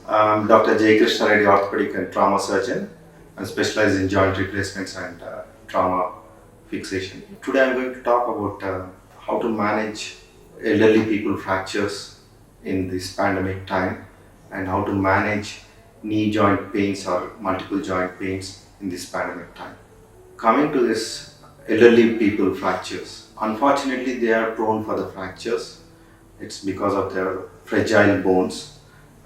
I'm Dr. Jayakrishna Reddy, Orthopedic and Trauma Surgeon, and specialize in joint replacements and trauma fixation. Today I'm going to talk about how to manage elderly people fractures in this pandemic time and how to manage knee joint pains or multiple joint pains in this pandemic time. Coming to this elderly people fractures, unfortunately they are prone for the fractures. It's because of their fragile bones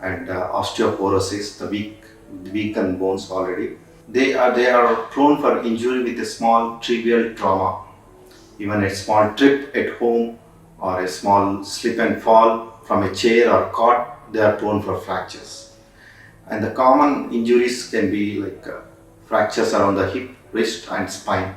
and osteoporosis, the weakened bones already. They are prone for injury with a small trivial trauma. Even a small trip at home or a small slip and fall from a chair or cot, they are prone for fractures. And the common injuries can be like fractures around the hip, wrist and spine.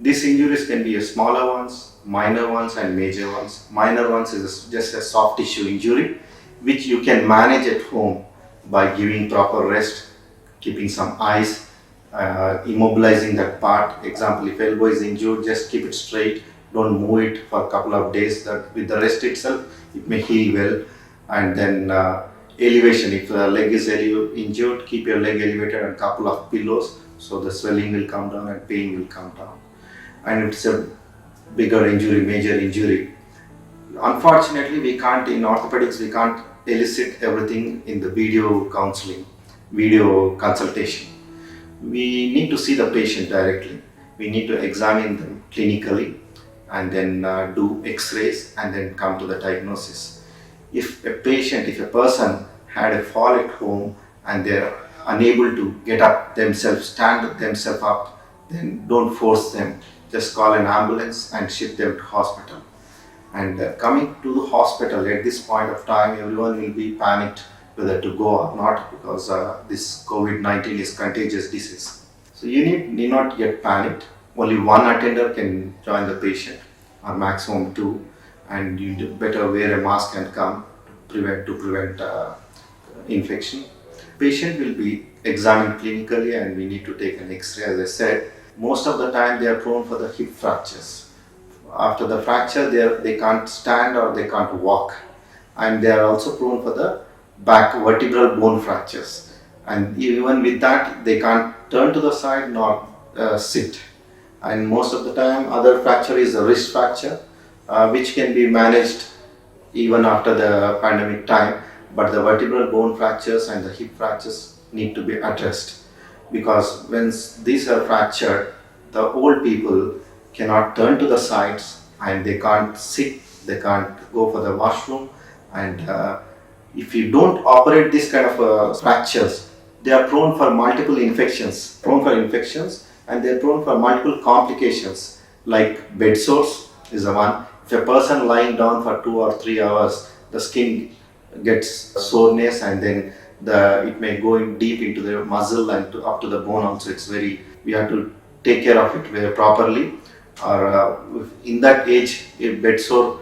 These injuries can be smaller ones, minor ones and major ones. Minor ones is just a soft tissue injury which you can manage at home by giving proper rest, keeping some ice, immobilizing that part. Example, if elbow is injured, just keep it straight, don't move it for a couple of days. That with the rest itself, it may heal well. And then elevation, if the leg is injured, keep your leg elevated and a couple of pillows so the swelling will come down and pain will come down. And it's a bigger injury, major injury. Unfortunately, we can't, in orthopedics, we can't elicit everything in the video counseling, video consultation. We need to see the patient directly. We need to examine them clinically and then do x-rays and then come to the diagnosis. If a person had a fall at home and they're unable to get up themselves, stand themselves up, then don't force them. Just call an ambulance and ship them to hospital. And coming to the hospital at this point of time, everyone will be panicked whether to go or not because this COVID-19 is contagious disease. So you need not get panicked. Only one attender can join the patient or maximum two, and you better wear a mask and come to prevent infection. Patient will be examined clinically and we need to take an x-ray. As I said, most of the time they are prone for the hip fractures. After the fracture, they can't stand or they can't walk, and they are also prone for the back vertebral bone fractures. And even with that, they can't turn to the side nor sit. And most of the time, other fracture is a wrist fracture, which can be managed even after the pandemic time. But the vertebral bone fractures and the hip fractures need to be addressed, because when these are fractured, the old people cannot turn to the sides and they can't sit, they can't go for the washroom. And if you don't operate this kind of fractures, they are prone for multiple infections, and they are prone for multiple complications like bed sores is the one. If a person lying down for 2 or 3 hours, the skin gets soreness and then it may go in deep into the muscle and up to the bone also. We have to take care of it very properly. Or in that age, if bed sore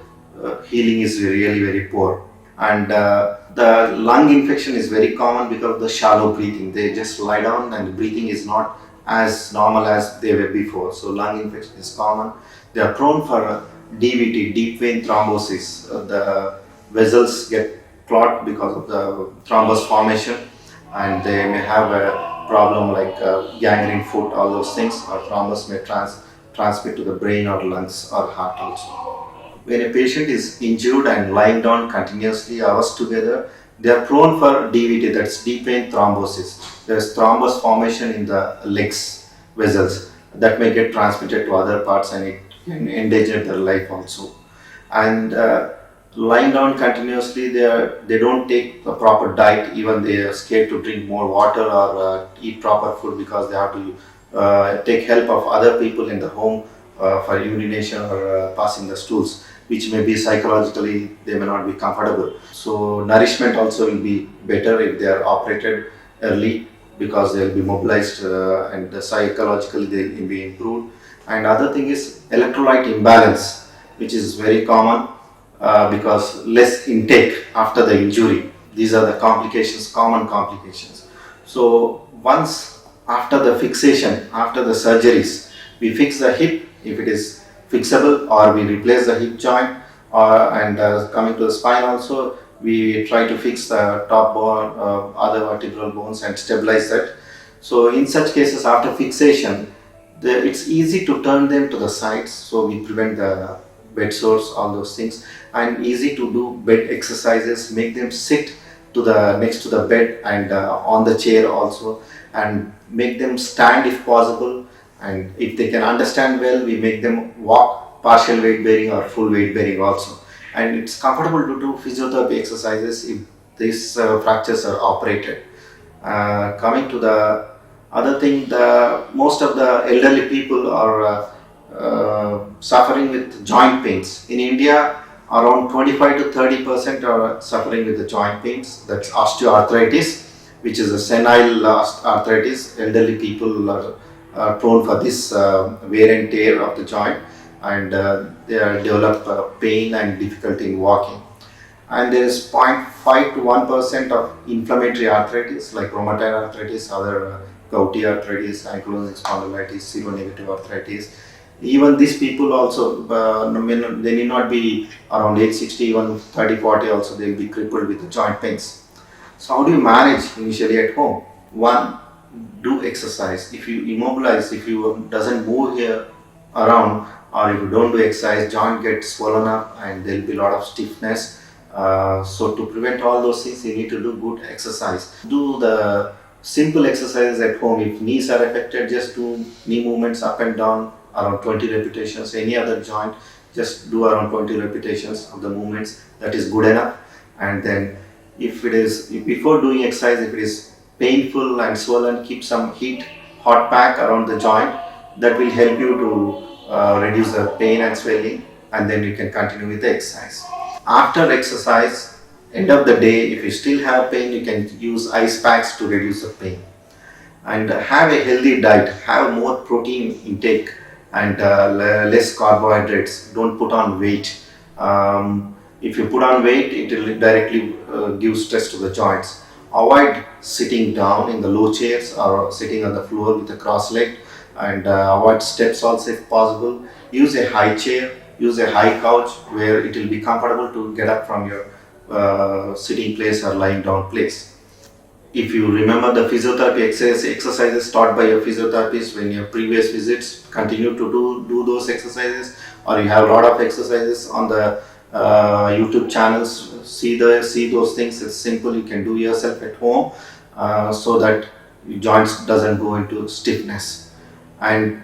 healing is really very poor. And the lung infection is very common because of the shallow breathing. They just lie down and breathing is not as normal as they were before. So lung infection is common. They are prone for DVT, deep vein thrombosis. The vessels get clot because of the thrombus formation, and they may have a problem like gangrene foot, all those things, or thrombus may transmit to the brain or lungs or heart also. When a patient is injured and lying down continuously hours together, they are prone for DVT, that's deep vein thrombosis. There is thrombus formation in the legs vessels that may get transmitted to other parts and it can endanger their life also. And lying down continuously, they don't take the proper diet, even they are scared to drink more water or eat proper food because they have to take help of other people in the home for urination or passing the stools, which may be psychologically, they may not be comfortable. So nourishment also will be better if they are operated early, because they will be mobilized and psychologically they will be improved. And other thing is electrolyte imbalance, which is very common because less intake after the injury. These are the complications, common complications. So once after the fixation, after the surgeries, we fix the hip if it is fixable, or we replace the hip joint, and coming to the spine also, we try to fix the top bone, other vertebral bones and stabilize that. So in such cases, after fixation, it's easy to turn them to the sides, so we prevent the bed sores, all those things, and easy to do bed exercises, make them sit to the next to the bed and on the chair also, and make them stand if possible, and if they can understand well, we make them walk partial weight bearing or full weight bearing also. And it's comfortable to do physiotherapy exercises if these fractures are operated. Coming to the other thing, most of the elderly people are suffering with joint pains. In India, around 25 to 30% are suffering with the joint pains. That's osteoarthritis, which is a senile arthritis. Elderly people are prone for this wear and tear of the joint, and they develop pain and difficulty in walking. And there is 0.5 to 1% of inflammatory arthritis like rheumatoid arthritis, other gouty arthritis, ankylosing spondylitis, seronegative arthritis. Even these people also, they need not be around age 60, even 30, 40 also, they will be crippled with the joint pains. So how do you manage initially at home? One, do exercise. If you immobilize, if you doesn't move here around, or if you don't do exercise, joint gets swollen up and there will be a lot of stiffness. So to prevent all those things, you need to do good exercise. Do the simple exercises at home. If knees are affected, just do knee movements up and down, around 20 repetitions. Any other joint, just do around 20 repetitions of the movements. That is good enough. And then before doing exercise, if it is painful and swollen, keep some hot pack around the joint. That will help you to reduce the pain and swelling, and then you can continue with the exercise. After exercise, end of the day, if you still have pain, you can use ice packs to reduce the pain. And have a healthy diet, have more protein intake and less carbohydrates. Don't put on weight. If you put on weight, it will directly give stress to the joints. Avoid sitting down in the low chairs or sitting on the floor with a cross leg, and avoid steps also if possible. Use a high chair, use a high couch where it will be comfortable to get up from your sitting place or lying down place. If you remember the physiotherapy exercises taught by your physiotherapist when your previous visits, continue to do those exercises, or you have a lot of exercises on the YouTube channels, see those things. It's simple, you can do yourself at home, so that your joints doesn't go into stiffness. And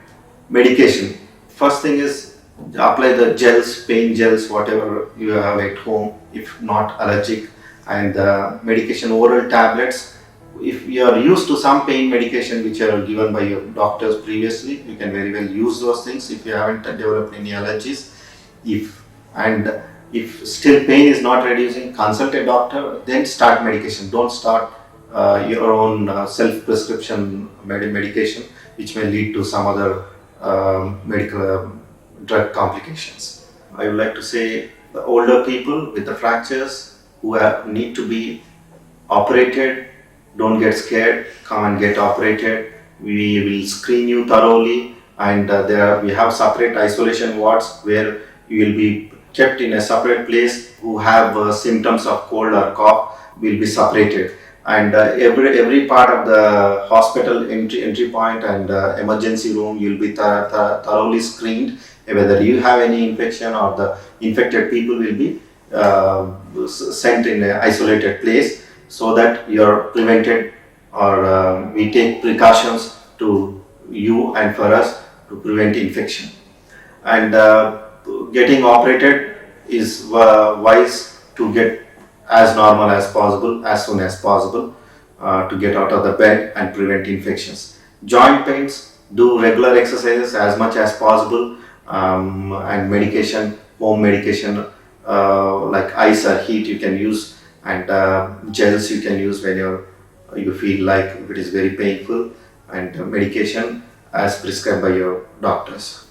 medication, first thing is apply the gels, pain gels, whatever you have at home, if not allergic. And medication, oral tablets. If you are used to some pain medication which are given by your doctors previously, you can very well use those things if you haven't developed any allergies. If still pain is not reducing, consult a doctor, then start medication. Don't start your own self-prescription medication, which may lead to some other medical drug complications. I would like to say the older people with the fractures who need to be operated, don't get scared, come and get operated. We will screen you thoroughly, and we have separate isolation wards where you will be kept in a separate place. Who have symptoms of cold or cough will be separated, and every part of the hospital entry point and emergency room will be thoroughly screened. Whether you have any infection or the infected people will be sent in an isolated place, so that you're prevented, or we take precautions to you and for us to prevent infection. And getting operated is wise to get as normal as possible, as soon as possible, to get out of the bed and prevent infections. Joint pains, do regular exercises as much as possible, and medication, home medication like ice or heat you can use, and gels you can use when you feel like it is very painful, and medication as prescribed by your doctors.